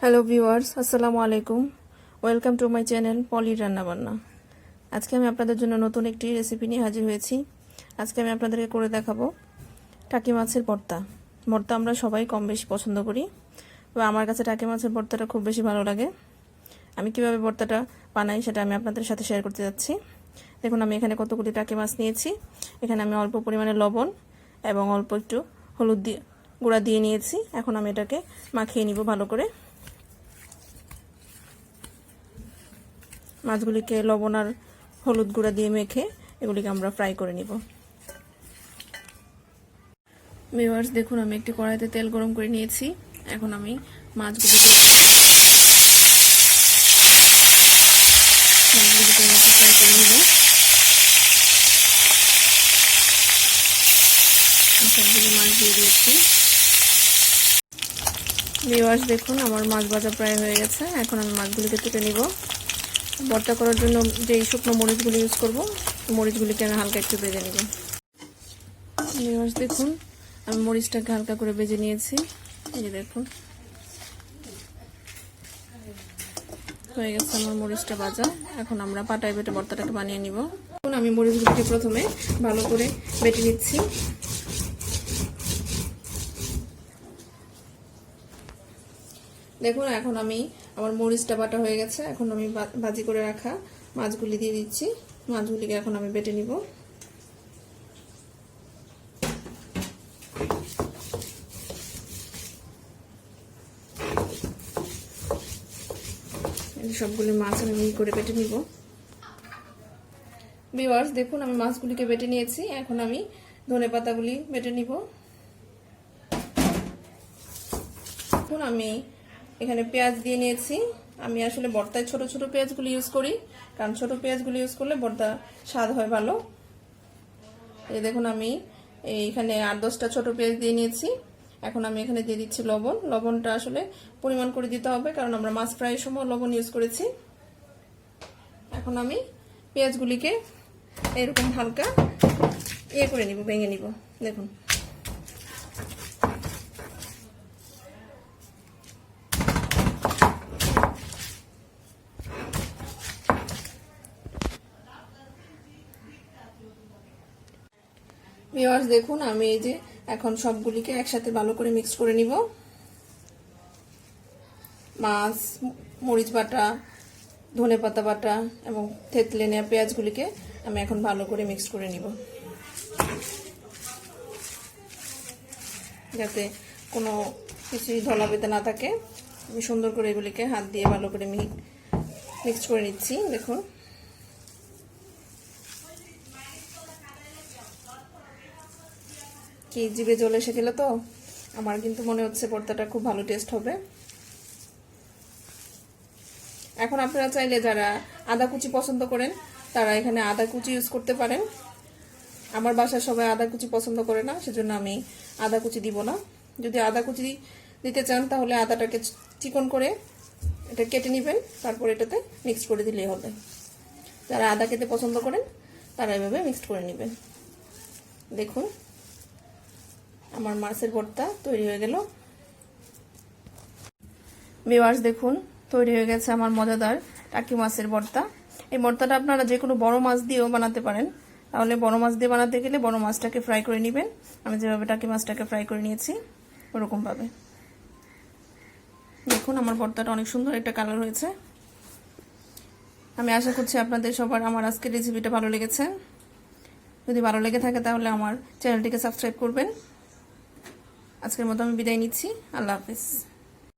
Hello viewers, আসসালামু আলাইকুম। Welcome to my channel পলি রান্নাবান্না। আজকে আমি আপনাদের জন্য নতুন একটি রেসিপি নিয়ে হাজির হয়েছি। আজকে আমি আপনাদেরকে করে দেখাবো টাকি মাছের ভর্তা। ভর্তা আমরা সবাই কম বেশি পছন্দ করি, তবে আমার কাছে টাকি মাছের ভর্তাটা খুব বেশি ভালো লাগে। আমি কিভাবে ভর্তাটা বানাই সেটা আমি আপনাদের সাথে শেয়ার করতে যাচ্ছি। দেখুন, আমি এখানে কতগুলি টাকি মাছ নিয়েছি। এখানে আমি অল্প পরিমাণে লবণ এবং অল্প একটু হলুদ গুঁড়া দিয়ে নিয়েছি। এখন আমি এটাকে মাখিয়ে নিব ভালো করে। মাছগুলিকে লবণ আর হলুদ গুঁড়া দিয়ে মেখে এগুলিকে আমরা ফ্রাই করে নিব। ভিউয়ার্স, দেখুন আমি একটি কড়াইতে তেল গরম করে নিয়েছি। এখন আমি মাছগুলিকে ফ্রাই করে নিব। সবগুলো মাছ দিয়ে দিয়েছি। ভিউয়ার্স, দেখুন আমার মাছ ভাজা প্রায় হয়ে গেছে। এখন আমি মাছগুলিকে তুলে নিব। ভর্তা করার জন্য যেই শুকনো মরিচগুলি ইউজ করব, মরিচগুলিকে আমি হালকা একটু ভেজে নিব। ভিউয়ার্স, দেখুন আমি মরিচটাকে হালকা করে ভেজে নিয়েছি। এই যে দেখুন হয়ে গেছে আমার মরিচটা ভাজা। এখন আমরা পাটায় বেটে ভর্তাটাকে বানিয়ে নিব। এখন আমি মরিচগুলিকে প্রথমে ভালো করে বেটে নিচ্ছি। দেখুন এখন আমার মরিচটা বাটা হয়ে গেছে। এখন আমি ভাজি করে রাখা মাছগুলি দিয়ে দিচ্ছি। মাছগুলিকে এখন আমি বেটে নিব। সবগুলি মাছ আমি মিহি করে বেটে নিব। ভিউয়ার্স, দেখুন আমি মাছগুলিকে বেটে নিয়েছি। এখন আমি ধনেপাতাগুলি বেটে নিব। এখন আমি এখানে পেঁয়াজ দিয়ে নিয়েছি। আমি আসলে ভর্তায় ছোট ছোট পেঁয়াজগুলি ইউজ করি, কারণ ছোট পেঁয়াজগুলি ইউজ করলে ভর্তা স্বাদ হয় ভালো। এই দেখুন আমি এইখানে 8-10টা ছোট পেঁয়াজ দিয়ে নিয়েছি। এখন আমি এখানে দিয়ে দিচ্ছি লবণ। লবণটা আসলে পরিমাণ করে দিতে হবে, কারণ আমরা মাছ ফ্রাইয়ের সময় লবণ ইউজ করেছি। এখন আমি পেঁয়াজগুলিকে এরকম হালকা করে নিব, ভেঙে নিব। দেখুন ভিউয়ার্স, দেখুন আমি এই যে এখন সবগুলিকে একসাথে ভালো করে মিক্স করে নিব। মাছ, মরিচ বাটা, ধনেপাতা বাটা এবং থেতলে নেওয়া পেঁয়াজগুলিকে আমি এখন ভালো করে মিক্স করে নিব, যাতে কোনো কিছুই ধলা পেতে না থাকে। আমি সুন্দর করে এগুলিকে হাত দিয়ে ভালো করে মিক্স করে নিচ্ছি। দেখুন কি জিভে জল এসে গেল তো। আমার কিন্তু মনে হচ্ছে ভর্তাটা খুব ভালো টেস্ট হবে। এখন আপনারা চাইলে যারা আদা কুচি পছন্দ করেন তারা এখানে আদা কুচি ইউজ করতে পারেন। আমার বাসায় সবাই আদা কুচি পছন্দ করে না, সেজন্য আমি আদা কুচি দিব না। যদি আদা কুচি দিতে চান তাহলে আদাটাকে চিকন করে এটা কেটে নেবেন, তারপর এটাতে মিক্স করে দিলেই হবে। যারা আদা খেতে পছন্দ করেন তারা এভাবে মিক্সড করে নেবেন। দেখুন আমার মাছের ভর্তা তৈরি হয়ে গেল। ভিউয়ার্স, দেখুন তৈরি হয়ে গেছে আমার মজাদার টাকি মাছের ভর্তা। এই ভর্তাটা আপনারা যে কোনো বড় মাছ দিয়েও বানাতে পারেন। তাহলে বড় মাছ দিয়ে বানাতে গেলে বড় মাছটাকে ফ্রাই করে নেবেন। আমি যেভাবে টাকি মাছটাকে ফ্রাই করে নিয়েছি ওরকম ভাবে। দেখুন আমার ভর্তাটা অনেক সুন্দর একটা কালার হয়েছে। আমি আশা করছি আপনাদের সবার আমার আজকের রেসিপিটা ভালো লেগেছে। যদি ভালো লেগে থাকে তাহলে আমার চ্যানেলটিকে সাবস্ক্রাইব করবেন। আজকের মতো আমি বিদায় নিচ্ছি। আল্লাহ হাফেজ।